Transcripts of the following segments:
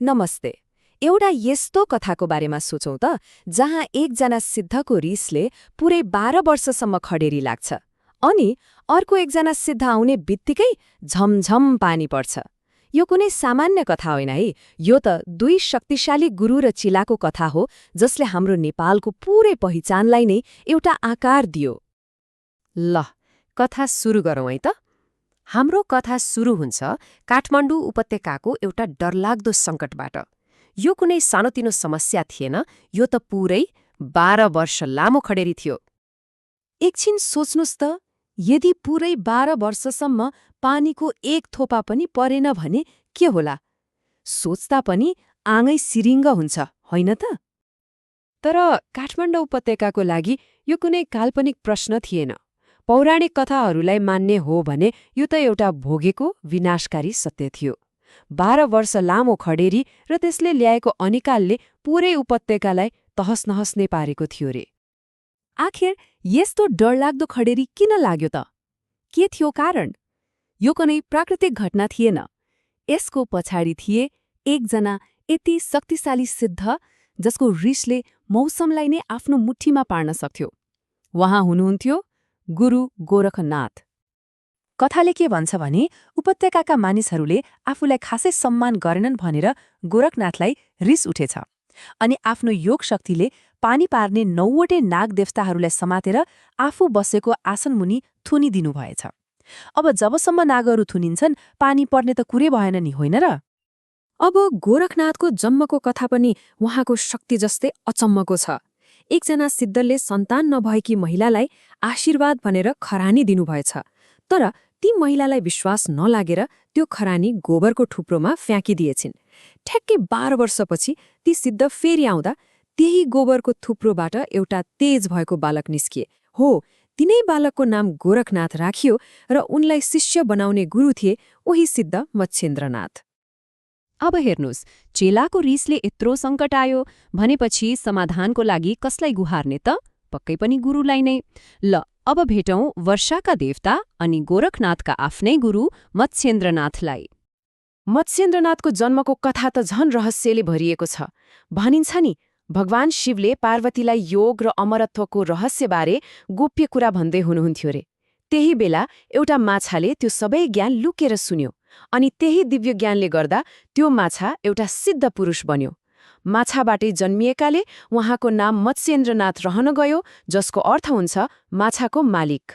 नमस्ते। एउटा यस्तो कथाको बारेमा सोचौं त जहाँ एकजना सिद्धको रिसले पुरै 12 वर्षसम्म खडेरी लाग्छ अनि अर्को एकजना सिद्ध आउने बित्तिकै झमझम पानी पर्छ। यो कुनै सामान्य कथा होइन है, यो त दुई शक्तिशाली गुरु र चिलाको कथा हो जसले हाम्रो नेपालको पूरै पहिचानलाई नै एउटा आकार दियो। ल कथा सुरु गरौँ है त। हाम्रो कथा सुरु हुन्छ काठमाडौँ उपत्यकाको एउटा डरलाग्दो सङ्कटबाट। यो कुनै सानोतिनो समस्या थिएन, यो त पुरै 12 वर्ष लामो खडेरी थियो। एकछिन सोच्नुस् त, यदि पुरै 12 वर्षसम्म पानीको एक थोपा पनि परेन भने के होला? सोच्दा पनि आँगै सिरिङ्ग हुन्छ, होइन त? तर काठमाडौँ उपत्यकाको लागि यो कुनै काल्पनिक प्रश्न थिएन। पौराणिक कथाहरूलाई मान्ने हो भने यो त एउटा भोगेको विनाशकारी सत्य थियो। 12 वर्ष लामो खडेरी र त्यसले ल्याएको अनिकालले पूरै उपत्यकालाई तहसनहस नै पारेको थियो रे। आखिर यस्तो डरलाग्दो खडेरी किन लाग्यो त? के थियो कारण? यो कुनै प्राकृतिक घटना थिएन। यसको पछाडि थिए एकजना यति शक्तिशाली सिद्ध जसको रिसले मौसमलाई नै आफ्नो मुठीमा पार्न सक्थ्यो। उहाँ हुनुहुन्थ्यो गुरु गोरखनाथ। कथाले के भन्छ भने उपत्यकाका मानिसहरूले आफूलाई खासै सम्मान गरेनन् भनेर गोरखनाथलाई रिस उठेछ अनि आफ्नो योग शक्तिले पानी पार्ने 9वटै नाग देवताहरूलाई समातेर आफू बसेको आसनमुनि थुनिदिनु भएछ। अब जबसम्म नागहरू थुनिन्छन् पानी पर्ने त कुरै भएन नि, होइन र? अब गोरखनाथको जन्मको कथा पनि उहाँको शक्ति जस्तै अचम्मको छ। एकजना सिद्धले सन्तान नभएकी महिलालाई आशीर्वाद भनेर खरानी दिनुभएछ, तर ती महिलालाई विश्वास नलागेर त्यो खरानी गोबरको ठुप्रोमा फ्याँकिदिएछिन्। ठ्याक्कै 12 वर्षपछि ती सिद्ध फेरि आउँदा त्यही गोबरको थुप्रोबाट एउटा तेज भएको बालक निस्किए। हो, तिनै बालकको नाम गोरखनाथ राखियो र उनलाई शिष्य बनाउने गुरु थिए उही सिद्ध मच्छिन्द्रनाथ। अब हेर्नुस्, चेलाको रिसले यत्रो सङ्कट आयो भनेपछि समाधानको लागि कसलाई गुहार्ने त? पक्कै पनि गुरुलाई नै। ल अब भेटौँ वर्षाका देवता अनि गोरखनाथका आफ्नै गुरु मत्स्येन्द्रनाथलाई। मत्स्येन्द्रनाथको जन्मको कथा त झन रहस्यले भरिएको छ। भनिन्छ नि, भगवान शिवले पार्वतीलाई योग र अमरत्वको रहस्यबारे गोप्य कुरा भन्दै हुनुहुन्थ्यो रे। त्यही बेला एउटा माछाले त्यो सबै ज्ञान लुकेर सुन्यो अनि त्यही दिव्य ज्ञानले गर्दा त्यो माछा एउटा सिद्ध पुरुष बन्यो। माछाबाटै जन्मिएकाले उहाँको नाम मत्स्येन्द्रनाथ रहन गयो, जसको अर्थ हुन्छ माछाको मालिक।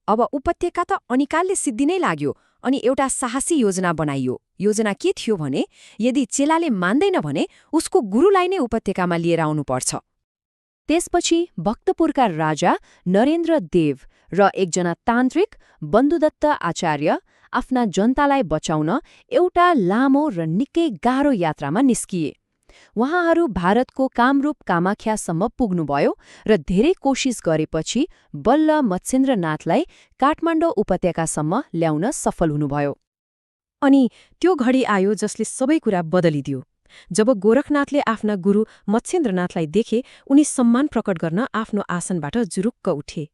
अब उपत्यका त अनिकालले सिद्धि नै लाग्यो अनि एउटा साहसी योजना बनाइयो। योजना के थियो भने यदि चेलाले मान्दैन भने उसको गुरुलाई नै उपत्यकामा लिएर आउनुपर्छ। त्यसपछि भक्तपुरका राजा नरेन्द्र देव र एकजना तान्त्रिक बन्धुदत्त आचार्य आफ्ना जनतालाई बचाउन एउटा लामो र निकै गाह्रो यात्रामा निस्किए। उहाँहरू भारतको कामरूप कामाख्यासम्म पुग्नुभयो र धेरै कोसिस गरेपछि बल्ल मत्स्येन्द्रनाथलाई काठमाडौँ उपत्यकासम्म ल्याउन सफल हुनुभयो। अनि त्यो घडी आयो जसले सबै कुरा बदलिदियो। जब गोरखनाथले आफ्ना गुरु मत्स्येन्द्रनाथलाई देखे, उनी सम्मान प्रकट गर्न आफ्नो आसनबाट जुरुक्क उठे।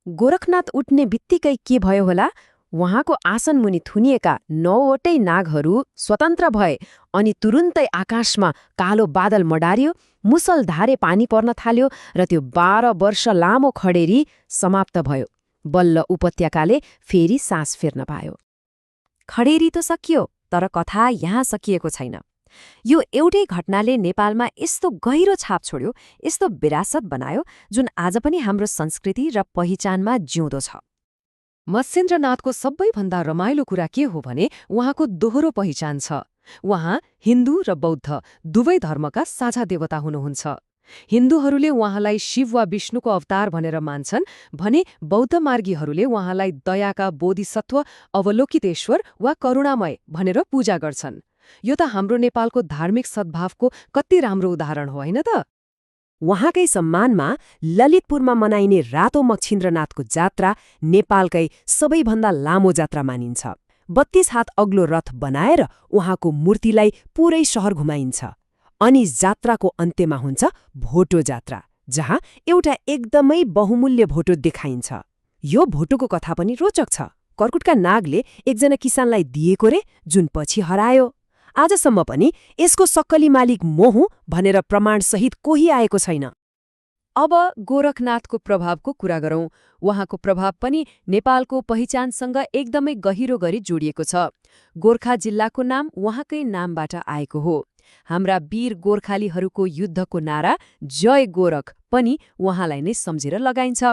गोरखनाथ उठ्ने बित्तिकै के भयो होला? उहाँको आसनमुनि थुनिएका 9वटै नागहरू स्वतन्त्र भए अनि तुरुन्तै आकाशमा कालो बादल मडारियो, मुसलधारे पानी पर्न थाल्यो र त्यो 12 वर्ष लामो खडेरी समाप्त भयो। बल्ल उपत्यकाले फेरि सास फेर्न पायो। खडेरी त सकियो, तर कथा यहाँ सकिएको छैन। यो एउटै घटनाले नेपालमा यस्तो गहिरो छाप छोड्यो, यस्तो विरासत बनायो जुन आज पनि हाम्रो संस्कृति र पहिचानमा जिउँदो छ। मत्स्येन्द्रनाथको सबैभन्दा रमाइलो कुरा के हो भने उहाँको दोहोरो पहिचान छ। उहाँ हिन्दू र बौद्ध दुवै धर्मका साझा देवता हुनुहुन्छ। हिन्दूहरूले उहाँलाई शिव वा विष्णुको अवतार भनेर मान्छन् भने बौद्धमार्गीहरूले उहाँलाई दयाका बोधिसत्व, अवलोकितेश्वर वा करुणामय भनेर पूजा गर्छन्। यो त हाम्रो नेपालको धार्मिक सद्भावको कति राम्रो उदाहरण हो, होइन त? उहाँकै सम्मानमा ललितपुरमा मनाइने रातो मच्छिन्द्रनाथको जात्रा नेपालकै सबैभन्दा लामो जात्रा मानिन्छ। 32 हात अग्लो रथ बनाएर उहाँको मूर्तिलाई पूरै शहर घुमाइन्छ। अनि जात्राको अन्त्यमा हुन्छ भोटो जात्रा, जहाँ एउटा एकदमै बहुमूल्य भोटो देखाइन्छ। यो भोटोको कथा पनि रोचक छ। कर्कुटका नागले एकजना किसानलाई दिएको रे, जुन पछि हरायो। आजसम्म पनि यसको सक्कली मालिक म हुँ भनेर प्रमाणसहित कोही आएको छैन। अब गोरखनाथको प्रभावको कुरा गरौँ। उहाँको प्रभाव पनि नेपालको पहिचानसँग एकदमै गहिरो गरी जोडिएको छ। गोर्खा जिल्लाको नाम उहाँकै नामबाट आएको हो। हाम्रा वीर गोर्खालीहरूको युद्धको नारा जय गोरख पनि उहाँलाई नै सम्झेर लगाइन्छ।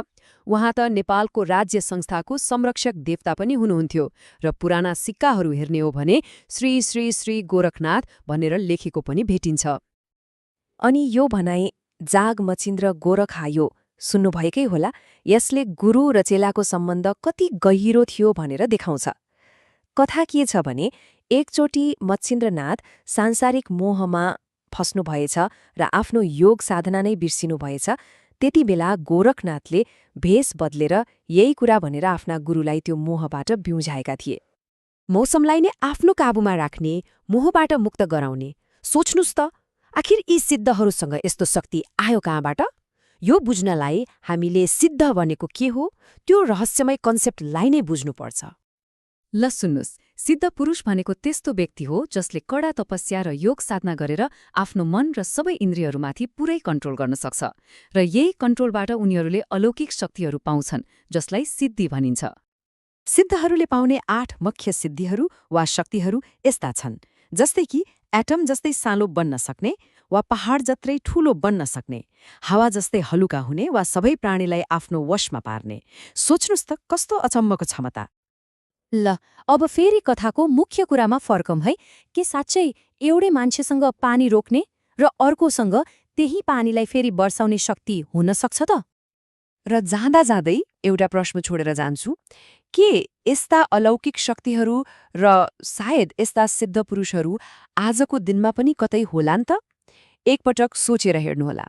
उहाँ त नेपालको राज्य संस्थाको संरक्षक देवता पनि हुनुहुन्थ्यो र पुराना सिक्काहरू हेर्ने हो भने श्री श्री श्री गोरखनाथ भनेर लेखेको पनि भेटिन्छ। अनि यो भनाइ जाग मचिन्द्र गोरखायो सुन्नुभएकै होला। यसले गुरु र चेलाको सम्बन्ध कति गहिरो थियो भनेर देखाउँछ। कथा के छ भने एकचोटि मच्छिन्द्रनाथ सांसारिक मोहमा फस्नुभएछ र आफ्नो योग साधना नै बिर्सिनुभएछ। त्यति बेला गोरखनाथले भेष बदलेर यही कुरा भनेर आफ्ना गुरुलाई त्यो मोहबाट बिउझाएका थिए। मौसमलाई नै आफ्नो काबुमा राख्ने, मोहबाट मुक्त गराउने। सोच्नुस् त, आखिर यी सिद्धहरूसँग यस्तो शक्ति आयो कहाँबाट? यो बुझ्नलाई हामीले सिद्ध भनेको के हो त्यो रहस्यमय कन्सेप्टलाई नै बुझ्नुपर्छ। ल सुन्नुस्, सिद्ध पुरुष भनेको त्यस्तो व्यक्ति हो जसले कडा तपस्या र योग साधना गरेर आफ्नो मन र सबै इन्द्रियहरूमाथि पुरै कन्ट्रोल गर्न सक्छ र यही कन्ट्रोलबाट उनीहरूले अलौकिक शक्तिहरू पाउँछन्, जसलाई सिद्धि भनिन्छ। सिद्धहरूले पाउने 8 मुख्य सिद्धिहरू वा शक्तिहरू यस्ता छन्, जस्तै कि एटम जस्तै सानो बन्न सक्ने वा पहाड जत्रै ठूलो बन्न सक्ने, हावा जस्तै हलुका हुने वा सबै प्राणीलाई आफ्नो वशमा पार्ने। सोच्नुस् त, कस्तो अचम्मको क्षमता! ल, अब फेरि कथाको मुख्य कुरामा फर्कौं है। के साँच्चै एउटै मान्छेसँग पानी रोक्ने र अर्कोसँग त्यही पानीलाई फेरि वर्षाउने शक्ति हुन सक्छ त? र जाँदा जाँदै एउटा प्रश्न छोडेर जान्छु, के यस्ता अलौकिक शक्तिहरू र सायद यस्ता सिद्ध पुरुषहरू आजको दिनमा पनि कतै होलान् त? एकपटक सोचेर हेर्नुहोला।